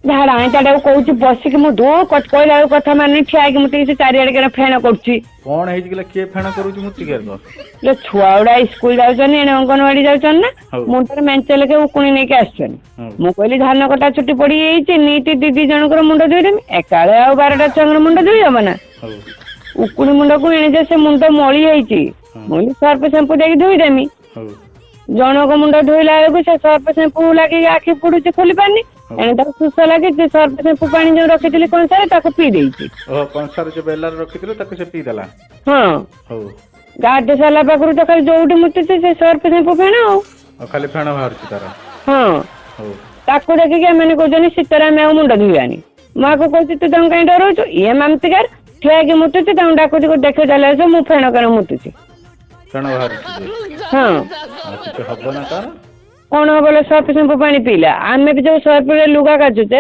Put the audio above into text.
ଝାଡା ଆଇଁଟା କହୁଛି ବସିକି ମୁଁ କହିଲା ବେଳକୁ କଥା ମାନେ ଠିଆ ହେଇକି ମତେ କିଛି ଚାରିଆଡେ କେନା ଫେଣ କରୁଛି। କଣ ହେଇଛି କିଏ ଫେଣ କରୁଛି ମୂର୍ତ୍ତିକାର? ଛୁଆ ଗୁଡା ସ୍କୁଲ ଯାଉଛନ୍ତି ଏଣେ ଅଙ୍ଗନବାଡି ଯାଉଛନ୍ତି ନା ମୁଣ୍ଡରେ ମେଞ୍ଚେ ଲେଖେ ଉକୁଣି ନେଇକି ଆସୁଛନ୍ତି। ମୁଁ କହିଲି ଧାନ କଟା ଛୁଟି ପଡିଯାଇଛି ନିତି ଦି ଜଣଙ୍କର ମୁଣ୍ଡ ଧୋଇଦେମି ଏକାଳେ ଆଉ 12ଟା ଛୁଆଙ୍କର ମୁଣ୍ଡ ଧୋଇ ହବ ନା। ଉକୁଣି ମୁଣ୍ଡକୁ ଏଣେ ଯେ ସେ ମୁଣ୍ଡ ମଳି ହେଇଛି ମୁଁ ସର୍ଫ ସାମ୍ପୁ ଦେଇକି ଧୋଇଦେମି। ଜଣକ ମୁଣ୍ଡ ଧୋଇଲା ବେଳକୁ ସେ ସର୍ଫ ସାମ୍ପୁ ଲାଗିକି ଆଖି ପୁଡୁଛି ଖୋଲି ପାରୁନି। ଏଣେ ତାକୁ ଶୋଷ ଲାଗିଛି ସର୍ଫ ସାମ୍ପୁ ପାଣି ଯୋଉ ରଖିଥିଲି କଂସାରେ ତାକୁ ପିଇ ଦେଇଛି। କଂସାରେ ଯୋଉ ବେଲାରେ ରଖିଥିଲେ ତାକୁ ସେ ପିଇଦେଲା। ହଁ ଗାଧୋଇ ସାରିଲା ପାଖରୁ ତ ଖାଲି ଯୋଉଠି ମୁତୁଛି ସେ ସର୍ଫ ସାମ୍ପୁ ଫେଣ ଆଉ ଖାଲି ଫେଣ ବାହାରୁଛି ତାର। ହଁ ତାକୁ ଦେଖିକି ଏମାନେ କହୁଛନ୍ତି ଶୀତରେ ଆମେ ଆଉ ମୁଣ୍ଡ ଧୋଇବାନି। ମୁଁ ଆକୁ କହୁଛି ତୁ ତାଙ୍କୁ କାହିଁ ଡରଉଛୁ ଇଏ ମାମତିକାର ଠିଆ ହେଇକି ମୁତୁଛି ତାଙ୍କୁ ଡାକୁଛି ଦେଖେ ଚାଲେ ଆସ ମୁଁ ଫେଣ କାରଣ ମୁତୁଛି। ଫେଣ ବାହାରୁଛି ହବ ନା ତାର? କଣ ହବ ସର୍ଫ ସାମ୍ପୁ ପାଣି ପିଇଲା ଆମେ ବି ଯୋଉ ସର୍ଫରେ ଲୁଗା କାଚୁଛେ